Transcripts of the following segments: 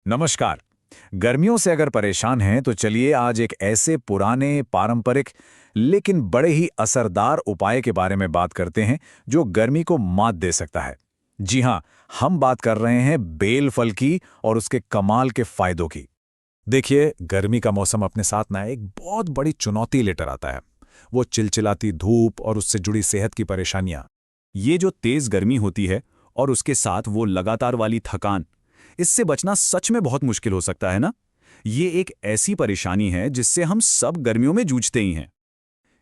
नमस्कार। गर्मियों से अगर परेशान हैं तो चलिए आज एक ऐसे पुराने पारंपरिक लेकिन बड़े ही असरदार उपाय के बारे में बात करते हैं जो गर्मी को मात दे सकता है। जी हाँ, हम बात कर रहे हैं बेल फल की और उसके कमाल के फायदों की। देखिए, गर्मी का मौसम अपने साथ ना एक बहुत बड़ी चुनौती लेकर आता है। वो चिलचिलाती धूप और उससे जुड़ी सेहत की परेशानियां। ये जो तेज गर्मी होती है और उसके साथ वो लगातार वाली थकान, इससे बचना सच में बहुत मुश्किल हो सकता है ना। ये एक ऐसी परेशानी है जिससे हम सब गर्मियों में जूझते ही हैं।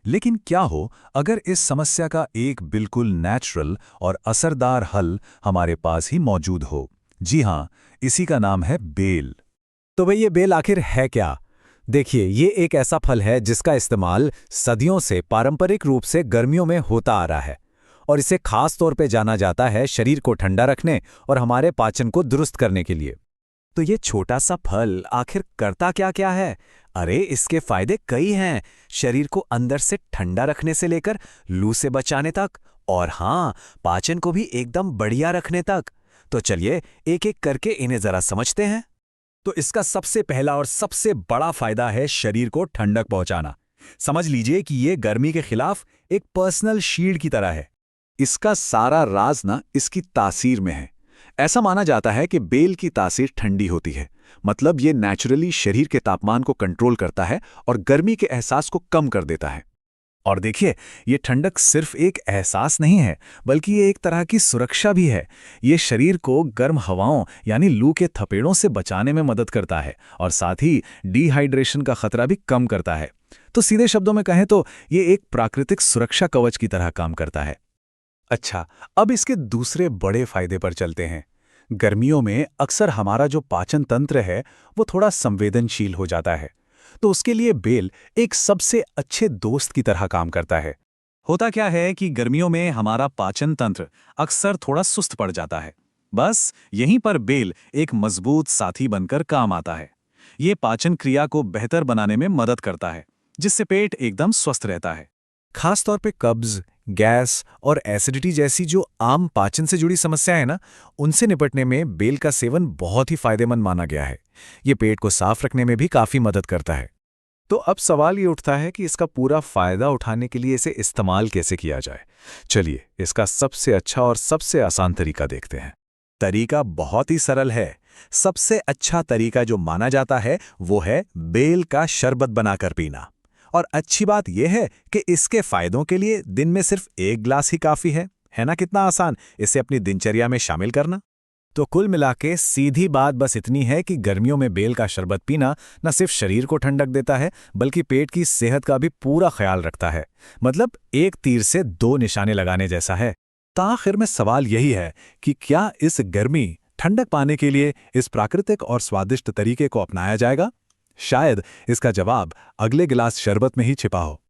लेकिन क्या हो अगर इस समस्या का एक बिल्कुल नेचुरल और असरदार हल हमारे पास ही मौजूद हो? जी हाँ, इसी का नाम है बेल। तो भाई ये बेल आखिर है क्या? देखिए, ये एक ऐसा फल है जिसका इस्तेमाल सदियों से पारंपरिक रूप से गर्मियों में होता आ रहा है और इसे खास तौर पे जाना जाता है शरीर को ठंडा रखने और हमारे पाचन को दुरुस्त करने के लिए। तो ये छोटा सा फल आखिर करता क्या क्या है? अरे इसके फायदे कई हैं, शरीर को अंदर से ठंडा रखने से लेकर लू से बचाने तक, और हाँ, पाचन को भी एकदम बढ़िया रखने तक। तो चलिए एक एक करके इन्हें जरा समझते हैं। तो इसका सबसे पहला और सबसे बड़ा फायदा है शरीर को ठंडक पहुंचाना। समझ लीजिए कि ये गर्मी के खिलाफ एक पर्सनल शील्ड की तरह है। इसका सारा राज ना इसकी तासीर में है। ऐसा माना जाता है कि बेल की तासीर ठंडी होती है, मतलब ये नेचुरली शरीर के तापमान को कंट्रोल करता है और गर्मी के एहसास को कम कर देता है। और देखिए, ये ठंडक सिर्फ एक एहसास नहीं है, बल्कि ये एक तरह की सुरक्षा भी है। ये शरीर को गर्म हवाओं यानी लू के थपेड़ों से बचाने में मदद करता है और साथ ही डिहाइड्रेशन का खतरा भी कम करता है। तो सीधे शब्दों में कहें तो ये एक प्राकृतिक सुरक्षा कवच की तरह काम करता है। अच्छा, अब इसके दूसरे बड़े फायदे पर चलते हैं। गर्मियों में अक्सर हमारा जो पाचन तंत्र है वो थोड़ा संवेदनशील हो जाता है, तो उसके लिए बेल एक सबसे अच्छे दोस्त की तरह काम करता है। होता क्या है कि गर्मियों में हमारा पाचन तंत्र अक्सर थोड़ा सुस्त पड़ जाता है। बस यहीं पर बेल एक मजबूत साथी बनकर काम आता है। ये पाचन क्रिया को बेहतर बनाने में मदद करता है, जिससे पेट एकदम स्वस्थ रहता है। खास तौर पे कब्ज, गैस और एसिडिटी जैसी जो आम पाचन से जुड़ी समस्याएं हैं ना, उनसे निपटने में बेल का सेवन बहुत ही फायदेमंद माना गया है। ये पेट को साफ रखने में भी काफी मदद करता है। तो अब सवाल ये उठता है कि इसका पूरा फायदा उठाने के लिए इसे इस्तेमाल कैसे किया जाए। चलिए इसका सबसे अच्छा और सबसे आसान तरीका देखते हैं। तरीका बहुत ही सरल है। सबसे अच्छा तरीका जो माना जाता है वो है बेल का शरबत बनाकर पीना। और अच्छी बात यह है कि इसके फायदों के लिए दिन में सिर्फ 1 गिलास ही काफी है ना? कितना आसान इसे अपनी दिनचर्या में शामिल करना। तो कुल मिलाके सीधी बात बस इतनी है कि गर्मियों में बेल का शरबत पीना न सिर्फ शरीर को ठंडक देता है, बल्कि पेट की सेहत का भी पूरा ख्याल रखता है। मतलब एक तीर से दो निशाने लगाने जैसा है। तो आखिर में सवाल यही है कि क्या इस गर्मी ठंडक पाने के लिए इस प्राकृतिक और स्वादिष्ट तरीके को अपनाया जाएगा? शायद इसका जवाब अगले गिलास शरबत में ही छिपा हो।